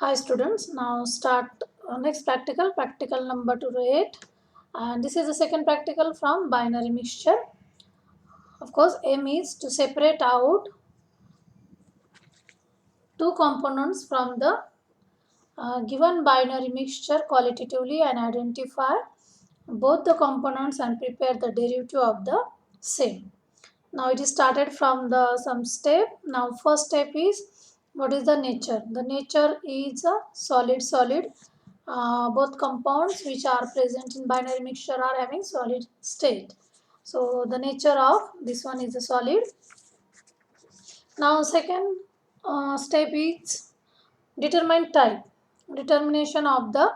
Hi students, now start next practical number 8, and this is the second practical from binary mixture. Of course, aim is to separate out two components from the given binary mixture qualitatively and identify both the components and prepare the derivative of the same. Now it is started from the some step. Now first step is what is the nature. The nature is a solid. Both compounds which are present in binary mixture are having solid state. So the nature of this one is a solid. Now second step is determine type. Determination of the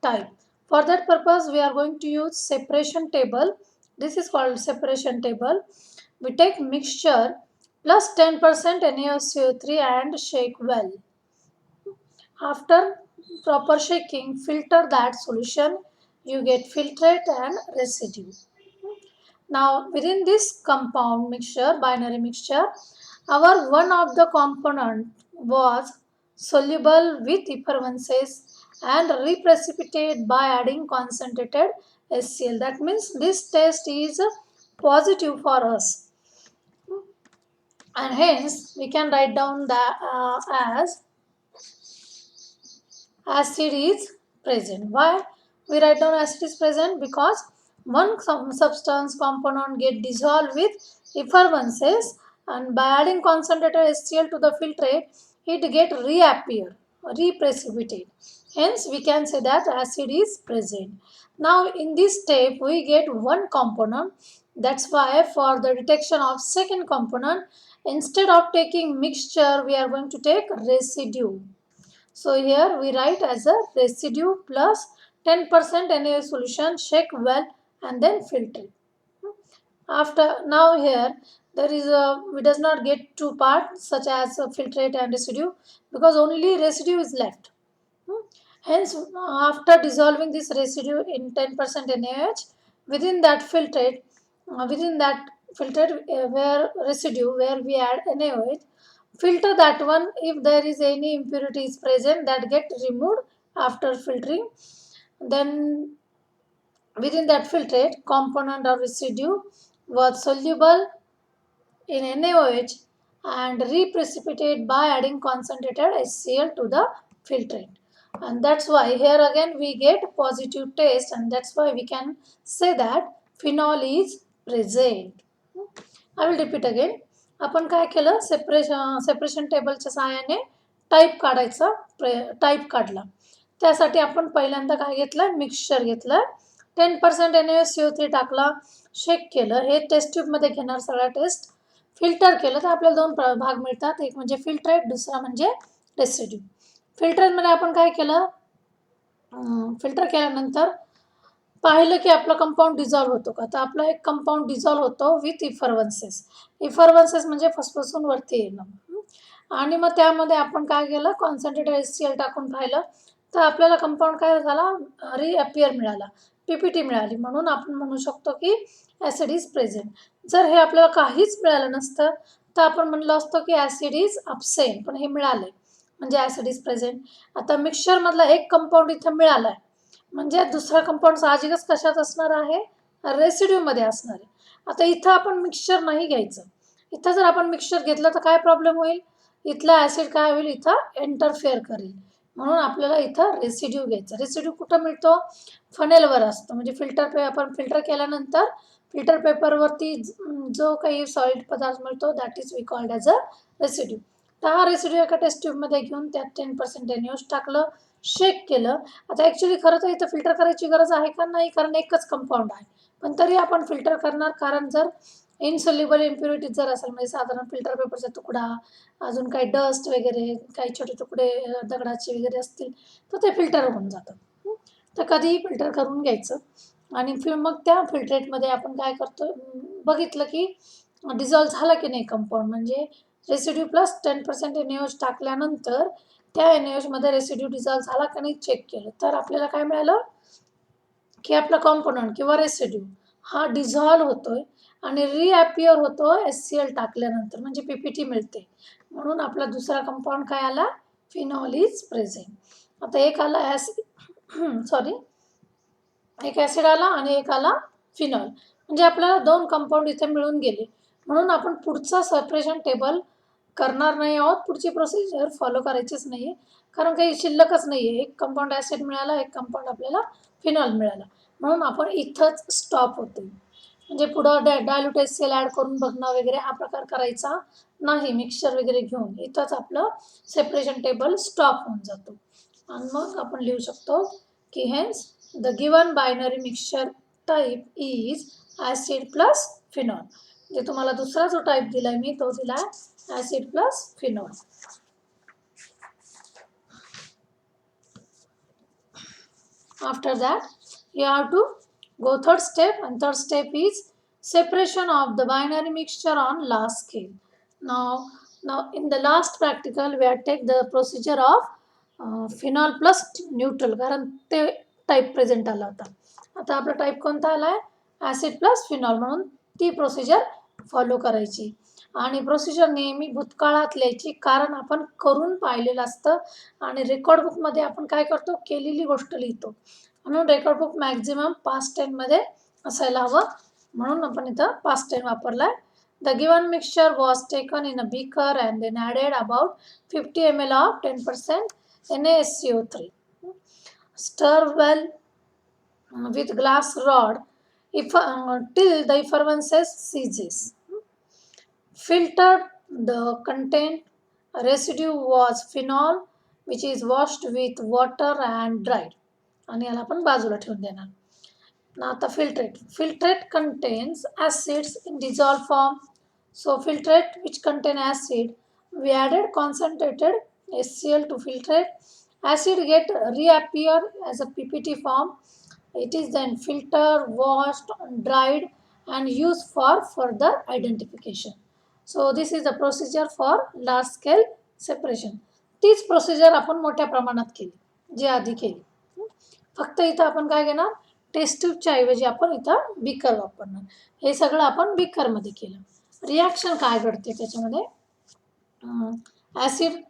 type. For that purpose we are going to use separation table. This is called separation table. We take mixture plus 10% NaOCO3 and shake well. After proper shaking, filter that solution. You get filtrate and residue. Now within this compound mixture, binary mixture, our one of the component was soluble with effervescence and reprecipitate by adding concentrated HCl. That means this test is positive for us, and hence we can write down that as acid is present. Why we write down acid is present? Because one substance component get dissolved with effervescence, and by adding concentrated HCl to the filtrate, it get reappear, reprecipitate. Hence, we can say that acid is present. Now, in this step, we get one component. That's why for the detection of second component, instead of taking mixture, we are going to take residue. So here we write as a residue plus 10% NaOH solution, shake well and then filter. After now here there is a we does not get two parts such as filtrate and residue, because only residue is left. Hence after dissolving this residue in 10% NaOH, within that filtrate, where residue where we add NaOH, filter that one. If there is any impurities present, that get removed after filtering. Then within that filtrate, component or residue was soluble in NaOH and reprecipitate by adding concentrated HCl to the filtrate. And that's why here again we get positive taste, and that's why we can say that phenol is present. I will repeat again. आपण काय केलं, separation टेबलच्या सहाय्याने type काढायचा type काढला. त्यासाठी आपण पहिल्यांदा काय घेतलं, मिक्सचर घेतलं, 10% NaOCO3 टाकला, शेक केलं. हे टेस्ट ट्यूबमध्ये घेणार सगळ्या टेस्ट. फिल्टर केलं तर आपल्याला दोन भाग मिळतात, एक म्हणजे फिल्ट्रेट, दुसरा म्हणजे रेसिड्यू. फिल्टरमध्ये आपण काय केलं, फिल्टर केल्यानंतर पाहिलं की आपला कंपाऊंड डिझॉल्व होतो का, तर आपला एक कंपाऊंड डिझॉल्व होतो विथ इफरवन्सेस म्हणजे फसफसून वरती येणं. आणि मग त्यामध्ये आपण काय केलं, कॉन्सन्ट्रेटेड HCl टाकून पाहिलं तर आपल्याला कंपाऊंड काय झाला, रिअपियर मिळाला, PPT मिळाली. म्हणून आपण म्हणू शकतो की ॲसिड इज प्रेझेंट. जर हे आपल्याला काहीच मिळालं नसतं तर आपण म्हणलं असतो की ॲसिड इज अब्सेंट, पण हे मिळाले म्हणजे ॲसिड इज प्रेझेंट. आता मिक्सचरमधला एक कंपाऊंड इथं मिळाला आहे, म्हणजे दुसरा कंपाऊंड साहजिकच कशात असणार आहे, रेसिड्यूमध्ये असणार आहे. आता इथं आपण मिक्सचर नाही घ्यायचं. इथं जर आपण मिक्सचर घेतलं तर काय प्रॉब्लेम होईल, इथला ॲसिड काय होईल, इथं एंटरफेअर करेल. म्हणून आपल्याला इथं रेसिड्यू घ्यायचा. रेसिड्यू कुठं मिळतो, फनेलवर असतो. म्हणजे आपण फिल्टर केल्यानंतर फिल्टर पेपरवरती जो काही सॉलिड पदार्थ मिळतो, that is we called as a residue. तर हा रेसिड्यू एका टेस्ट ट्यूबमध्ये घेऊन त्यात 10% NaOH टाकलं, शेक केलं. आता ॲक्च्युली खरं तर इथं फिल्टर करायची गरज आहे का नाही, कारण एकच कंपाऊंड आहे, पण तरी आपण फिल्टर करणार. कारण जर इनसोल्युबल इम्प्युरिटीज जर असेल, म्हणजे साधारण फिल्टर पेपरचा तुकडा, अजून काही डस्ट वगैरे, काही छोटे तुकडे दगडाचे वगैरे असतील तर ते फिल्टर होऊन जातं. तर कधीही फिल्टर करून घ्यायचं. आणि मग त्या फिल्ट्रेटमध्ये आपण काय करतो, बघितलं की डिझॉल्व झाला की नाही कंपाऊंड, म्हणजे रेसिड्यू प्लस 10% NaOH टाकल्यानंतर त्या NaOHमध्ये रेसिड्यू डिझॉल्व झाला की नाही चेक केलं, तर आपल्याला काय मिळालं की आपला कॉम्पोनंट किंवा रेसिड्यू हा डिझॉल्व होतोय आणि रिअपियर होतो HCl टाकल्यानंतर, म्हणजे PPT मिळते. म्हणून आपला दुसरा कंपाऊंड काय आला, फिनॉल इज प्रेझेंट. आता एक आला सॉरी, एक ॲसिड आला आणि एक आला फिनॉल, म्हणजे आपल्याला दोन कंपाऊंड इथे मिळून गेले. म्हणून आपण पुढचा सेपरेशन टेबल करणार नाही आहोत, पुढची प्रोसिजर फॉलो करायचीच नाही आहे, कारण काही शिल्लकच नाही आहे. एक कंपाऊंड ॲसिड मिळाला, एक कंपाऊंड आपल्याला फिनॉल मिळाला, म्हणून आपण इथंच स्टॉप होतो. म्हणजे पुढं डायल्यूट HCl ॲड करून बघणं वगैरे हा प्रकार करायचा नाही. मिक्सचर वगैरे घेऊन इथंच आपलं सेपरेशन टेबल स्टॉप होऊन जातो. आणि मग आपण लिहू शकतो की hence the given binary mixture type is acid plus phenol. म्हणजे तुम्हाला दुसरा जो टाईप दिलाय मी तो दिलाय acid plus phenol. After that, you have to go third step, and third step is separation of the binary mixture on large scale. Now in the last practical, we have take the procedure of phenol plus neutral, कारण ते type present आला होता. आता आपला type कोणता आलाय? Acid plus phenol, म्हणून ती प्रोसिजर फॉलो करायची. आणि प्रोसिजर नेहमी भूतकाळात लिहायची, कारण आपण करून पाहिलेलं असतं आणि रेकॉर्ड बुकमध्ये आपण काय करतो, केलेली गोष्ट लिहितो. म्हणून रेकॉर्ड बुक मॅक्झिमम पास्ट टेनमध्ये असायला हवं, म्हणून आपण इथं पास्ट टेन वापरलाय. The given mixture was taken in a beaker and then added about 50 ml of 10% NaSCO3. Stir well with glass rod till the effervescence ceases. Filter the content. Residue was phenol which is washed with water and dried. आणि याला आपण बाजूला ठेवून देणार. आता filtrate contains acids in dissolved form. So filtrate which contain acid, we added concentrated HCl to filtrate. Acid get reappear as a PPT form. It is then filtered, washed, dried and used for further identification. So this is the procedure for large scale separation. तीच procedure आपण मोठ्या प्रमाणात केली जी आधी केली. फक्त इथं आपण काय घेणार, टेस्ट ट्यूबच्या ऐवजी आपण इथं बीकर वापरणार. हे सगळं आपण बीकरमध्ये केलं. रिॲक्शन काय घडते त्याच्यामध्ये, ॲसिड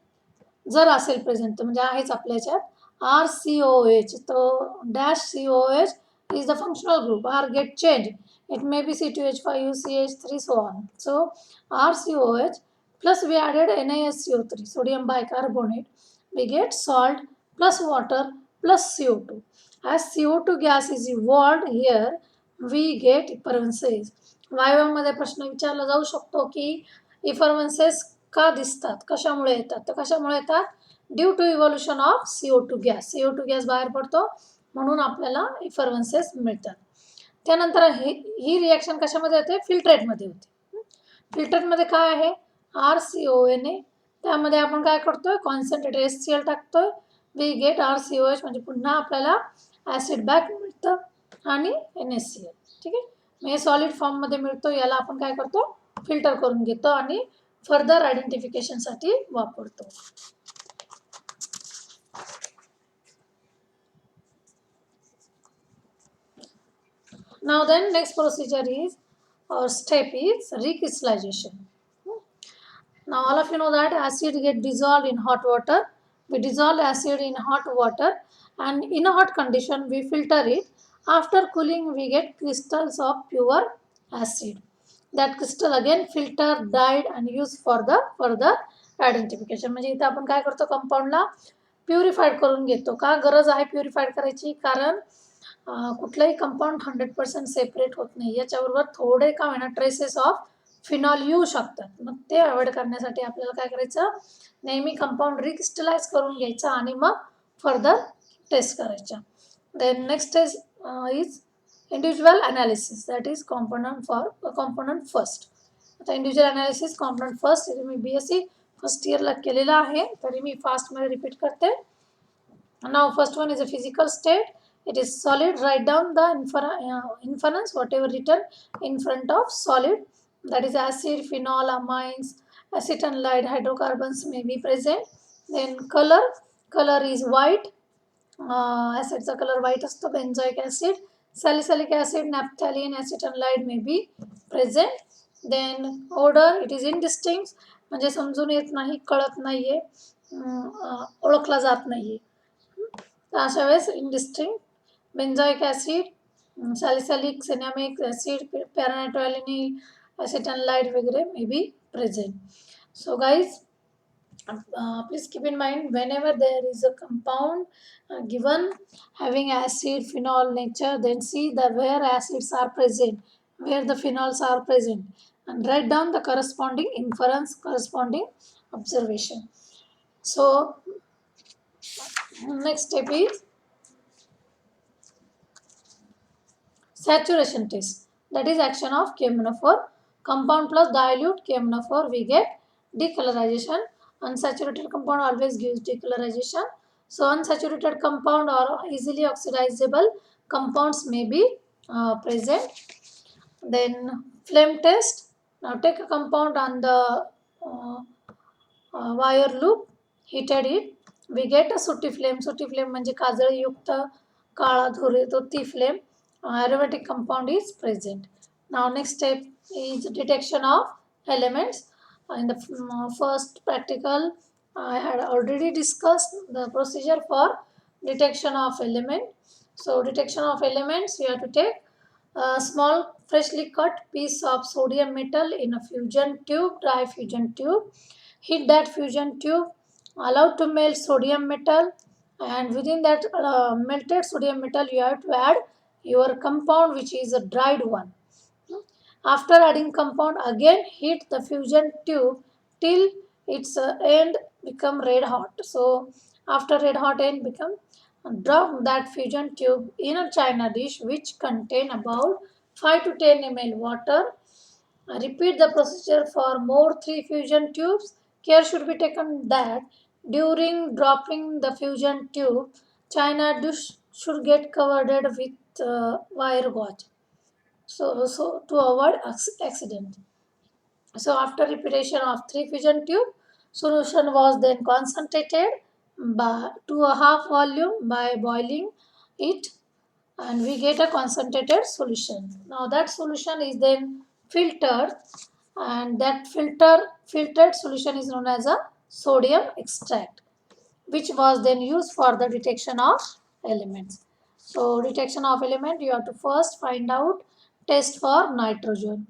जर असेल प्रेझेंट म्हणजे आहेच आपल्या ह्याच्यात RCOH, तो dash COH is the functional group. R get changed, it may be C2H5, CH3, so on. So RCOH plus we added NaSCO3, sodium bicarbonate, we get salt plus water plus CO2. As CO2 gas is evolved here, we get effervescence. वायवामध्ये प्रश्न विचारला जाऊ शकतो की इफर्वन्सेस का दिसतात, कशामुळे येतात, तर कशामुळे येतात, due to evolution of CO2 gas. CO2 gas बाहेर पडतो म्हणून आपल्याला इफर्वन्सेस मिळतात. त्यानंतर ही रिॲक्शन कशामध्ये होते, फिल्ट्रेटमध्ये होते. फिल्ट्रेटमध्ये काय आहे, RCONA, त्यामध्ये आपण काय करतोय, कॉन्सन्ट्रेटेड HCl टाकतोय, वी गेट RCOH, म्हणजे पुन्हा आपल्याला ॲसिड बॅक मिळतं आणि NaCl. ठीक आहे, हे सॉलिड फॉर्ममध्ये मिळतो, याला आपण काय करतो, फिल्टर करून घेतो आणि फर्दर आयडेंटिफिकेशनसाठी वापरतो. Now then next procedure is, or step is recrystallization. Now all of you know that acid get dissolved in hot water. We dissolve acid in hot water and in a hot condition we filter it. After cooling we get crystals of pure acid. That crystal again filter, dried and used for the further identification. म्हणजे इथं आपण काय करतो, कंपाऊंडला purified करून घेतो. का गरज आहे प्युरिफाईड करायची, कारण कुठलाही कंपाऊंड 100% सेपरेट होत नाही, याच्याबरोबर थोडे का होईना ट्रेसेस ऑफ फिनॉल येऊ शकतात. मग ते अवॉइड करण्यासाठी आपल्याला काय करायचं, नेहमी कंपाऊंड रिक्रिस्टलाइज करून घ्यायचा आणि मग फर्दर टेस्ट करायच्या. Then next is individual analysis, that is component first. आता इंडिव्हिज्युअल अनालिसिस कॉम्पोनंट फर्स्ट मी BSc फर्स्ट इयरला केलेलं आहे, तरी मी फास्टमध्ये रिपीट करते. नाव first one is a physical state. It is solid. Write down the inference whatever written in front of solid, that is acid, phenol, amines, acetanilide, hydrocarbons may be present. Then color is white. Acidचा color white असतो. Benzoic acid, salicylic acid, naphthalene, acetanilide may be present. Then odor, it is indistinct, म्हणजे समजून येत नाही, कळत नाहीये. ओळखला जात नाही. तर अशा वेळेस indistinct benzoic acid, salicylic, cinnamic acid, paranitroaniline, acetonide वगैरे may be present. So guys, please keep in mind whenever there is a compound given having acid phenol nature, then see the where acids are present, where the phenols are present, and write down the corresponding inference, corresponding observation. So next step is saturation test, that is action of KMnO4. Compound plus dilute KMnO4, we get decolorization. Unsaturated compound always gives decolorization. So unsaturated compound or easily oxidizable compounds may be present. Then flame test. Now take a compound on the wire loop, heated it, we get a sooty flame. Sooty flame म्हणजे काजळयुक्त काळा धूर येतो ती flame. Aromatic compound is present. Now next step is detection of elements. In the first practical, I had already discussed the procedure for detection of element. So detection of elements, you have to take a small freshly cut piece of sodium metal in a fusion tube, dry fusion tube. Heat that fusion tube, allow to melt sodium metal, and within that melted sodium metal you have to add your compound, which is a dried one. After adding compound, again heat the fusion tube till its end become red hot. So after red hot end become, drop that fusion tube in a china dish which contain about 5 to 10 ml water. Repeat the procedure for more 3 fusion tubes. Care should be taken that during dropping the fusion tube, china dish should get covered with wire gauze. So to avoid accident. So after repetition of 3 fusion tube, solution was then concentrated to a half volume by boiling it, and we get a concentrated solution. Now that solution is then filtered, and that filtered solution is known as a sodium extract, which was then used for the detection of elements. So detection of element, you have to first find out, test for nitrogen.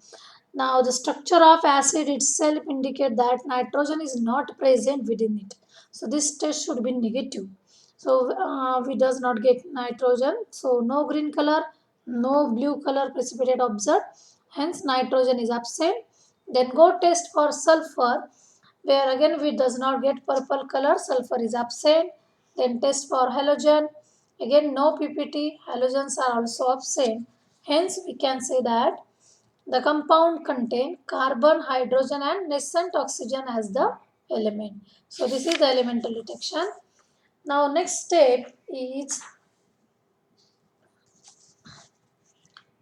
Now the structure of acid itself indicate that nitrogen is not present within it. So this test should be negative. So we does not get nitrogen. So no green color, no blue color precipitate observed. Hence nitrogen is absent. Then go test for sulfur, where again we does not get purple color, sulfur is absent. Then test for halogen, again no PPT, halogens are also absent. Hence we can say that the compound contain carbon, hydrogen and nascent oxygen as the element. So this is the elemental detection. Now next step is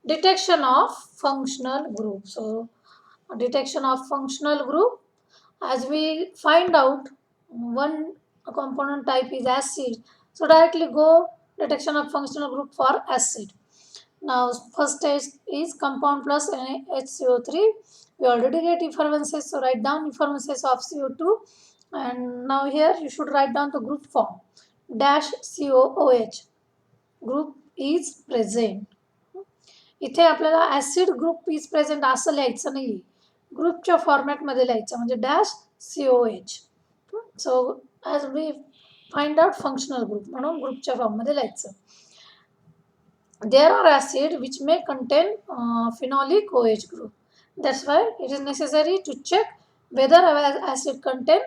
detection of functional group. So detection of functional group, as we find out one component type is acid, so directly go detection of functional group for acid. Now first test is compound plus HCO3. We already get effervescence, so write down effervescence of CO2, and now here you should write down the group form dash COOH group is present. इथे आपल्याला acid group is present असं लिहायचं नाही, ग्रुपच्या फॉर्मॅटमध्ये लिहायचं म्हणजे dash COH. So as we find out functional group म्हणून ग्रुपच्या फॉर्ममध्ये लिहायचं. There are acids which may contain phenolic OH group. That's why it is necessary to check whether our acid contain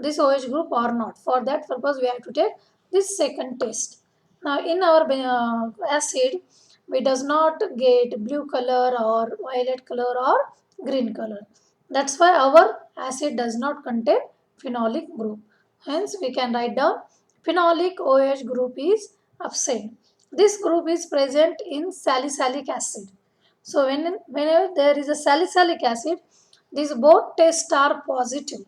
this OH group or not. For that purpose, we have to take this second test. Now, in our acid, we does not get blue color or violet color or green color. That's why our acid does not contain phenolic group. Hence, we can write down phenolic OH group is absent. This group is present in salicylic acid. So whenever there is a salicylic acid, these both tests are positive.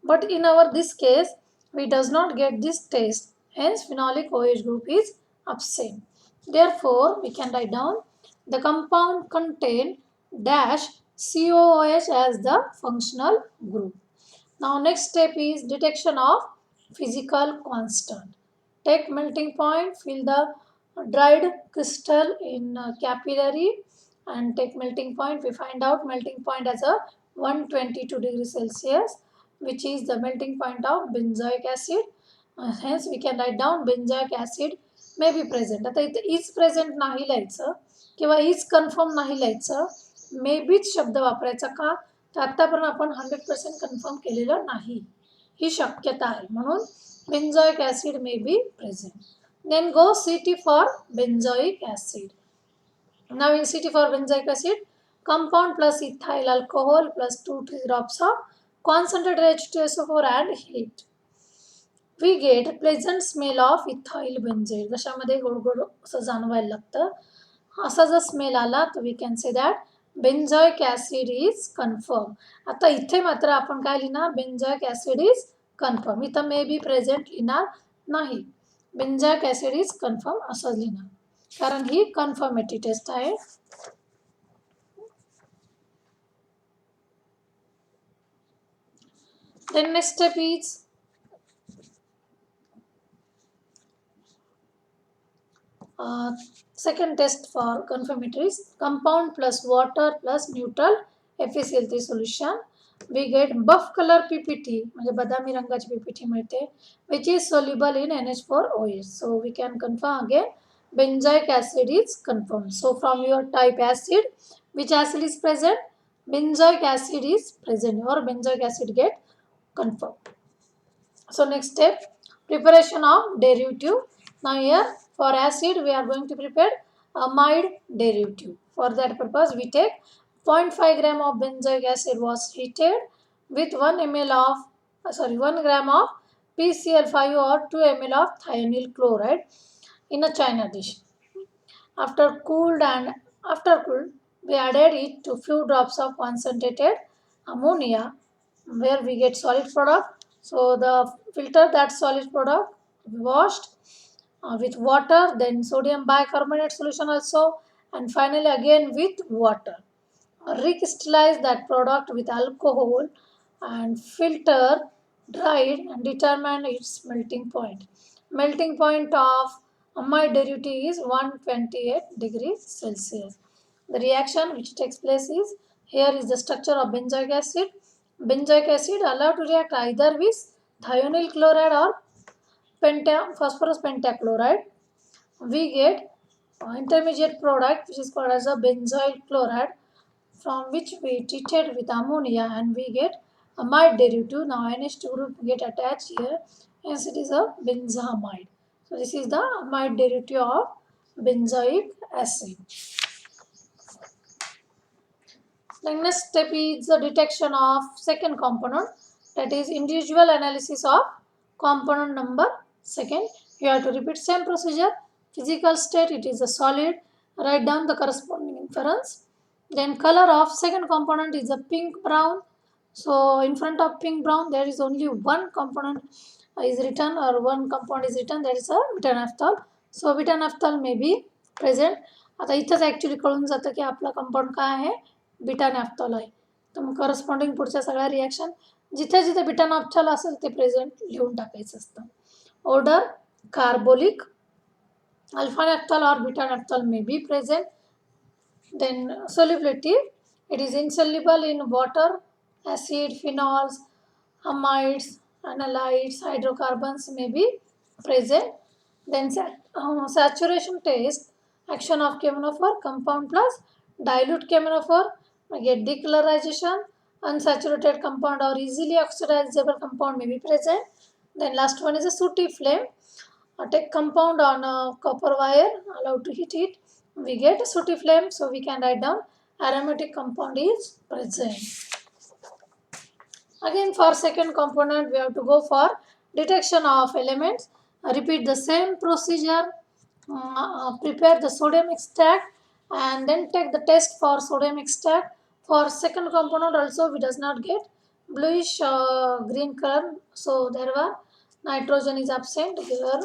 But in our this case, we does not get this test. Hence, phenolic OH group is absent. Therefore, we can write down the compound contain dash COOH as the functional group. Now, next step is detection of physical constant. Take melting point, fill the dried crystal in capillary and take melting point. We find out melting point as a 122 degrees Celsius, which is the melting point of benzoic acid. Hence we can write down benzoic acid may be present. आता इथे is present नाही लिहायचं किंवा is confirm नाही लिहायचं, मे बीच शब्द वापरायचा का, तर आतापर्यंत आपण 100% कन्फर्म केलेलं नाही, ही शक्यता आहे, म्हणून benzoic acid may be present. Then go CT for benzoic acid. Now in CT for benzoic acid, compound plus ethyl alcohol plus 2 drops of concentrated H2SO4 and heat. We get pleasant smell of ethyl benzene. घशामध्ये गोड असं जाणवायला लागतं. असा जर smell आला तर we can say that benzoic acid is confirm. आता इथे मात्र आपण काय लिहिणार, बेन्झॉइक ॲसिड इज कन्फर्म. इथं मे बी प्रेझेंट लिहिणार नाही, बेन्झॉइक ॲसिड इज कन्फर्म असं लिहिणार, कारण ही कन्फर्मेटिव्ह टेस्ट आहे. Then next step is second test for confirmatory is compound plus water plus neutral FeCl3 solution. We get buff color PPT, म्हणजे बदामी रंगाची PPT मिळते, which is soluble in NH4OH. So we can confirm again benzoic acid is confirmed. So from your type acid, which acid is present? Benzoic acid is present, or benzoic acid get confirmed. So next step, preparation of derivative. Now here for acid we are going to prepare amide derivative. For that purpose we take 0.5 gram of benzoic acid was heated with 1 ml of 1 gram of PCl5 or 2 ml of thionyl chloride in a china dish. After cooled we added it to few drops of concentrated ammonia where we get solid product. So the filter that solid product washed with water, then sodium bicarbonate solution also, and finally again with water. Recrystallize that product with alcohol and filter, dried and determine its melting point. Melting point of amide derivative is 128 degrees Celsius. The reaction which takes place is, here is the structure of benzoic acid. Benzoic acid allowed to react either with thionyl chloride or phosphorus pentachloride. We get intermediate product which is called as a benzoyl chloride, from which we treated with ammonia and we get amide derivative. Now NH2 group get attached here, hence it is a benzamide. So this is the amide derivative of benzoic acid. The next step is the detection of second component, that is individual analysis of component number second. You have to repeat same procedure. Physical state, it is a solid, write down the corresponding inference. Then color of second component is a pink brown. So in front of pink brown there is only one component is written, or one compound is written, that is a beta-naphthol. So beta-naphthol may be present. आता इथंच actually कळून जातं की आपला compound काय आहे, beta naphthol आहे. तर मग करस्पॉन्डिंग पुढच्या सगळ्या रिॲक्शन जिथे जिथे बीटा नॅफ्थॉल असेल ते प्रेझेंट लिहून टाकायचं असतं. ऑर्डर कार्बोलिक, अल्फा नॅफ्थॉल और beta naphthol may be present. Then solubility, it is insoluble in water, acid, phenols, amides, analytes, hydrocarbons may be present. Then saturation test, action of cheminophore, compound plus dilute cheminophore, get decolorization, unsaturated compound or easily oxidizable compound may be present. Then last one is a sooty flame. Take compound on a copper wire, allowed to heat it, we get a sooty flame, so we can write down aromatic compound is present. Again for second component we have to go for detection of elements. Repeat the same procedure. Prepare the sodium extract and then take the test for sodium extract. For second component also we does not get bluish green color, so there were nitrogen is absent here.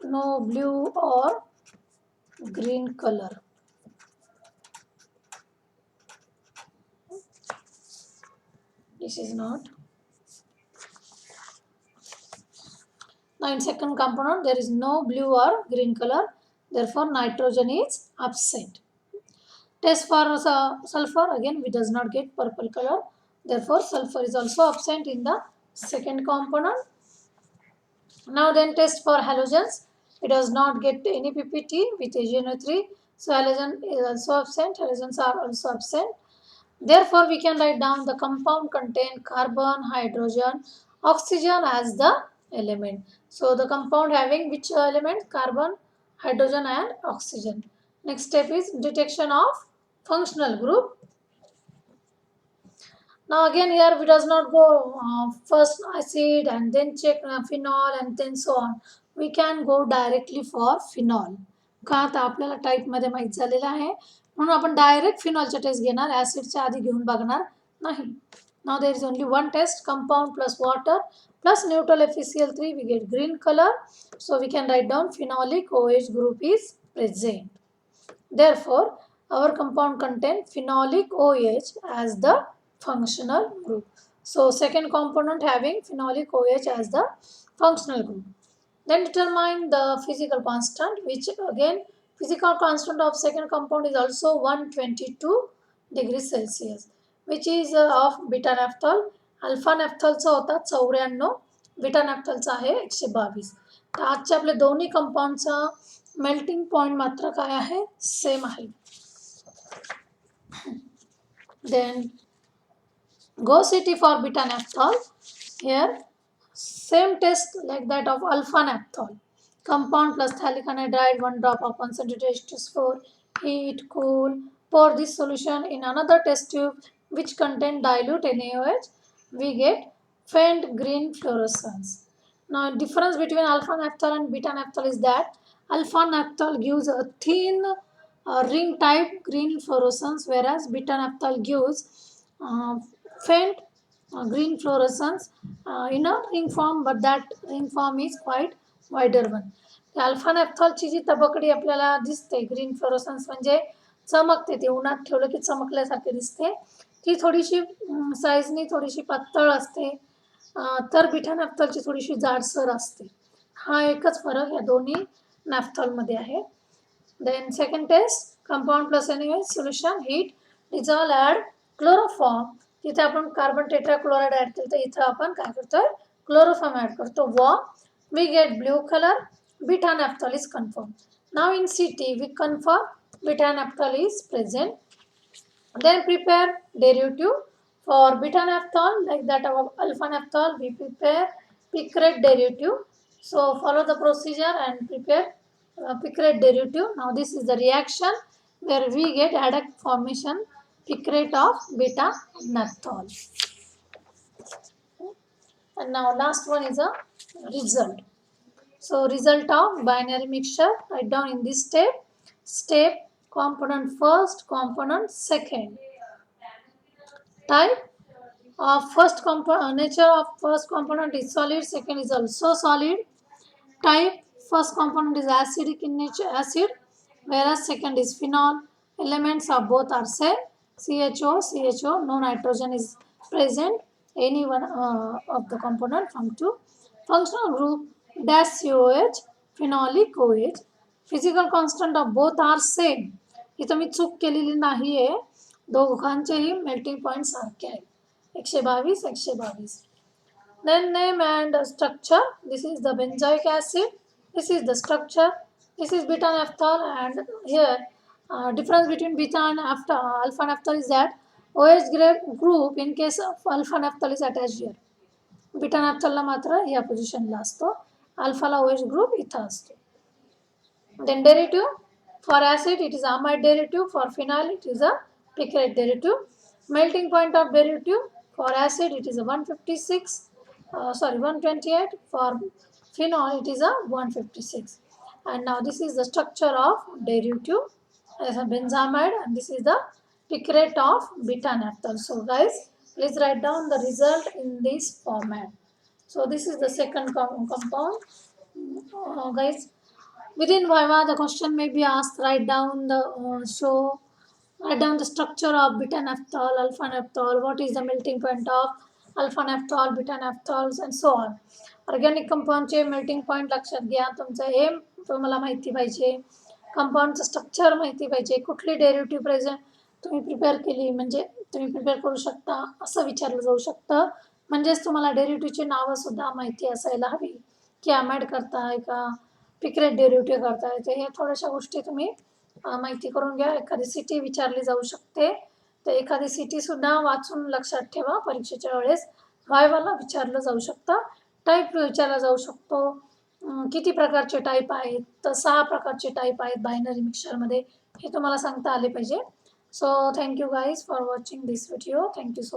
No blue or green color. This is not. Now in second component there is no blue or green color, therefore nitrogen is absent. Test for sulfur, again we does not get purple color, therefore sulfur is also absent in the second component. Now then test for halogens, it does not get any PPT with AgNO3, so halogen is also absent, halogens are also absent. Therefore we can write down the compound contain carbon, hydrogen, oxygen as the element. So the compound having which element? Carbon, hydrogen and oxygen. Next step is detection of functional group. Now again here we does not go first acid and then check phenol and then so on. We can go directly for phenol. का तर आपल्याला टाईपमध्ये माहीत झालेलं आहे म्हणून आपण direct फिनॉलच्या test घेणार, ॲसिडच्या आधी घेऊन बघणार नाही. Now there is only one test, compound plus water plus neutral FeCl3, we get green color. So we can write down phenolic OH group is present. Therefore, our compound contain phenolic OH as the functional group. So second component having phenolic OH as the functional group. Then determine the physical constant, which again physical constant of second compound is also 122 degrees Celsius, which is of beta naphthol. Alpha नॅफ्थॉलचा होता 94, beta नॅफ्थॉलचा आहे 122. तर आजचे आपले दोन्ही कंपाऊंडचा melting point मात्र काय आहे? सेम आहे. Then go CT for beta naphthol. Here same test like that of alpha naphthol. Compound plus phthalic anhydride, 1 drop of concentrated H2SO4. Heat, cool. Pour this solution in another test tube which contain dilute NaOH. We get faint green fluorescence. Now difference between alpha naphthol and beta naphthol is that alpha naphthol gives a thin ring type green fluorescence, whereas beta naphthol gives faint green fluorescence in a ring form, but that ring form is quite wider one. Alpha नॅफ्थॉलची जी तबकडी आपल्याला दिसते green fluorescence म्हणजे चमकते, ती उन्हात ठेवलं की चमकल्यासारखे दिसते, ती थोडीशी साईजनी थोडीशी पातळ असते, तर बीटा नॅफ्थॉलची थोडीशी जाडसर असते. हा एकच फरक या दोन्ही नॅफ्थॉलमध्ये आहे. Then second test, compound plus NaOH solution, heat, dissolve, add chloroform. तिथे आपण कार्बन टेट्राक्लोराइड ऍड केलं, तर इथं आपण काय करतोय? क्लोरोफॉर्म ऍड करतो. Warm, we get blue color. Beta naphthol is confirmed. Now in CT we confirm beta naphthol is present. Then prepare derivative for beta naphthol like that of alpha naphthol. We prepare picrate derivative. So follow the procedure and prepare picrate derivative. Now this is the reaction where we get adduct formation picrate of beta naphthol. And now last one is a result. So result of binary mixture, write down in this step. Step, component first, component second. Type of first component, nature of first component is solid, second is also solid. Type, first component is acidic in nature, acid, whereas second is phenol. Elements of both are same, CHO, CHO, no nitrogen is present, any one of the component from two. Functional group dash COH, phenolic OH. Physical constant of both are same. इथं मी चूक केलेली नाही आहे, दोघांचेही melting point सारखे आहेत, 122 122. Then name and structure. This is the benzoic acid. This is the structure. This is beta naphthol, and here difference between beta and alpha naphthol is that OH group in case of alpha naphthol is attached here. Beta naphthol ला मात्र या पोझिशनला असतो, अल्फाला OH group इथं असतो. Then derivative for acid it is amide derivative, for phenyl it is a picrate derivative. Melting point of derivative for acid it is a 128, for phenol it is a 156. And now this is the structure of derivative as a benzamide, and this is the picrate of beta naphthol. So guys, please write down the result in this format. So this is the second compound. Guys, within Viva the question may be asked, write down the write down the structure of beta naphthol, alpha naphthol, what is the melting point of alpha naphthol, beta naphthols and so on. Organic कंपाऊंडचे melting point लक्षात घ्या. तुमचं हे तुम्हाला माहिती पाहिजे. कंपाऊंडचं structure माहिती पाहिजे. कुठली डेरिव्हेटिव्ह प्रेझेंट तुम्ही प्रिपेअर केली म्हणजे तुम्ही प्रिपेअर करू शकता असं विचारलं जाऊ शकतं. म्हणजेच तुम्हाला डेरिव्हेटिव्हची नावंसुद्धा माहिती असायला हवी, की अमाइड करताय का पिक्रेट डेरिव्हेटिव्ह करताय. तर ह्या थोड्याशा गोष्टी तुम्ही माहिती करून घ्या. एखादी सिटी विचारली जाऊ शकते, तर एखादी सिटीसुद्धा वाचून लक्षात ठेवा. परीक्षेच्या वेळेस वायवाला विचारलं जाऊ शकतं. टाईप विचारला जाऊ शकतो. किती प्रकारचे टाईप आहेत? तर 6 प्रकारचे टाईप आहेत बायनरी मिक्सचरमध्ये. हे तुम्हाला सांगता आले पाहिजे. So thank you guys for watching this video. Thank you so